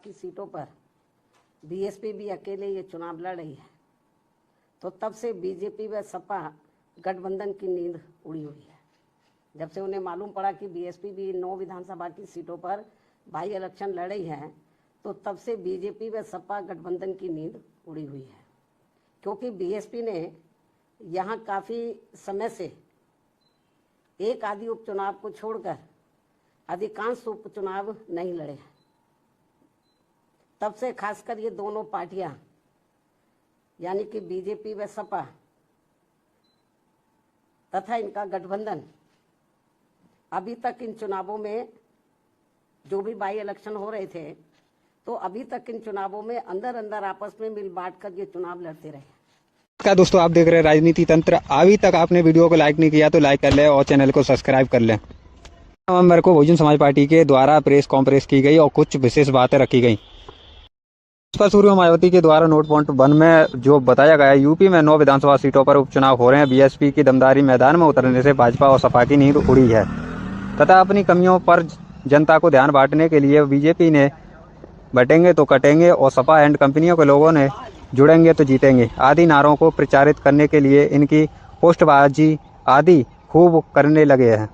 की सीटों पर बीएसपी भी अकेले ये चुनाव लड़ रही है, तो तब से बीजेपी व सपा गठबंधन की नींद उड़ी हुई है। जब से उन्हें मालूम पड़ा कि बीएसपी भी 9 विधानसभा की सीटों पर बाई इलेक्शन लड़ रही है, तो तब से बीजेपी व सपा गठबंधन की नींद उड़ी हुई है, क्योंकि बीएसपी ने यहाँ काफ़ी समय से एक आदि उपचुनाव को छोड़कर अधिकांश उपचुनाव नहीं लड़े हैं। तब से खासकर ये दोनों पार्टियां यानी कि बीजेपी व सपा तथा इनका गठबंधन अभी तक इन चुनावों में जो भी बाई इलेक्शन हो रहे थे, तो अभी तक इन चुनावों में अंदर अंदर आपस में मिल बांट कर ये चुनाव लड़ते रहे। क्या दोस्तों, आप देख रहे हैं राजनीति तंत्र। अभी तक आपने वीडियो को लाइक नहीं किया तो लाइक कर ले और चैनल को सब्सक्राइब कर लें। नवंबर को बहुजन समाज पार्टी के द्वारा प्रेस कॉन्फ्रेंस की गई और कुछ विशेष बातें रखी गई। बसपा सुप्रीमो मायावती के द्वारा नोट पॉइंट 1 में जो बताया गया है, यूपी में 9 विधानसभा सीटों पर उपचुनाव हो रहे हैं। बीएसपी की दमदारी मैदान में उतरने से भाजपा और सपा की नींद उड़ी है तथा अपनी कमियों पर जनता को ध्यान बांटने के लिए बीजेपी ने बटेंगे तो कटेंगे और सपा एंड कंपनियों के लोगों ने जुड़ेंगे तो जीतेंगे आदि नारों को प्रचारित करने के लिए इनकी पोस्टबाजी आदि खूब करने लगे हैं,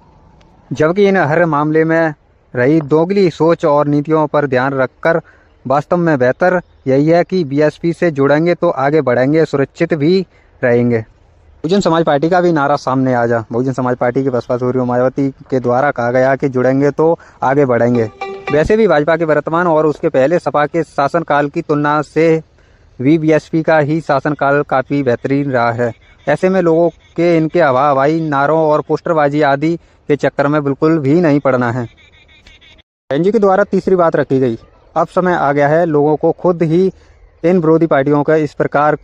जबकि इन हर मामले में रही दोगली सोच और नीतियों पर ध्यान रखकर वास्तव में बेहतर यही है कि बीएसपी से जुड़ेंगे तो आगे बढ़ेंगे, सुरक्षित भी रहेंगे। बहुजन समाज पार्टी का भी नारा सामने आ जा। बहुजन समाज पार्टी के बसपा सुप्रीमो मायावती के द्वारा कहा गया कि जुड़ेंगे तो आगे बढ़ेंगे। वैसे भी भाजपा के वर्तमान और उसके पहले सपा के शासनकाल की तुलना से भी बीएसपी का ही शासनकाल काफी बेहतरीन रहा है। ऐसे में लोगों के इनके हवाई नारों और पोस्टरबाजी आदि के चक्कर में बिल्कुल भी नहीं पड़ना है। एनजी के द्वारा तीसरी बात रखी गई, अब समय आ गया है लोगों को खुद ही इन विरोधी पार्टियों का इस प्रकार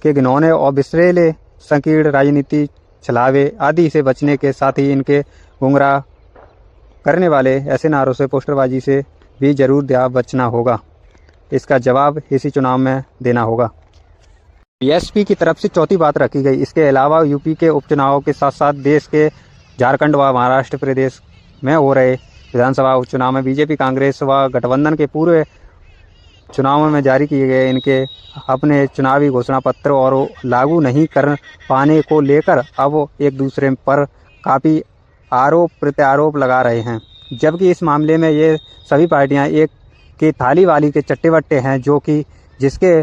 के घिनौने और विश्लेषण संकीर्ण राजनीति छलावे आदि से बचने के साथ ही इनके गुमराह करने वाले ऐसे नारों से पोस्टरबाजी से भी जरूर बचना होगा। इसका जवाब इसी चुनाव में देना होगा। बीएसपी की तरफ से चौथी बात रखी गई। इसके अलावा यूपी के उपचुनावों के साथ साथ देश के झारखंड व महाराष्ट्र प्रदेश में हो रहे विधानसभा उपचुनाव में बीजेपी कांग्रेस व गठबंधन के पूरे चुनावों में जारी किए गए इनके अपने चुनावी घोषणा पत्र और लागू नहीं कर पाने को लेकर अब एक दूसरे पर काफ़ी आरोप प्रत्यारोप लगा रहे हैं, जबकि इस मामले में ये सभी पार्टियां एक की थाली वाली के चट्टे बट्टे हैं, जो कि जिसके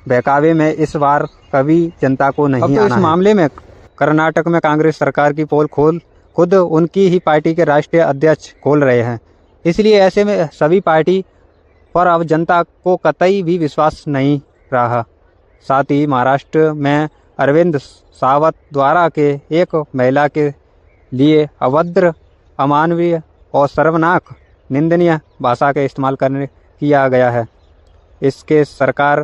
बहकावे में इस बार कभी जनता को नहीं आना है। इस मामले में कर्नाटक में कांग्रेस सरकार की पोल खुद उनकी ही पार्टी के राष्ट्रीय अध्यक्ष खोल रहे हैं। इसलिए ऐसे में सभी पार्टी पर अब जनता को कतई भी विश्वास नहीं रहा। साथ ही महाराष्ट्र में अरविंद सावंत द्वारा के एक महिला के लिए अभद्र, अमानवीय और शर्मनाक निंदनीय भाषा का इस्तेमाल किया गया है। इसके सरकार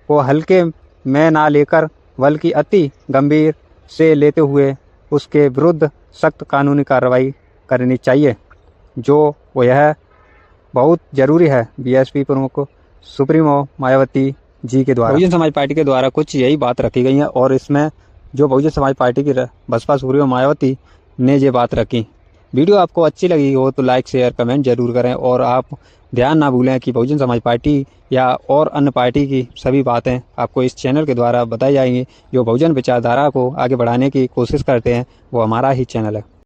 को हल्के में ना लेकर बल्कि अति गंभीर से लेते हुए उसके विरुद्ध सख्त कानूनी कार्रवाई करनी चाहिए, जो यह बहुत जरूरी है। बीएसपी प्रमुख सुप्रीमो मायावती जी के द्वारा बहुजन समाज पार्टी के द्वारा कुछ यही बात रखी गई है और इसमें जो बहुजन समाज पार्टी की बसपा सुप्रीमो मायावती ने ये बात रखी। वीडियो आपको अच्छी लगी हो तो लाइक शेयर कमेंट जरूर करें और आप ध्यान ना भूलें कि बहुजन समाज पार्टी या और अन्य पार्टी की सभी बातें आपको इस चैनल के द्वारा बताई जाएंगी। जो बहुजन विचारधारा को आगे बढ़ाने की कोशिश करते हैं वो हमारा ही चैनल है।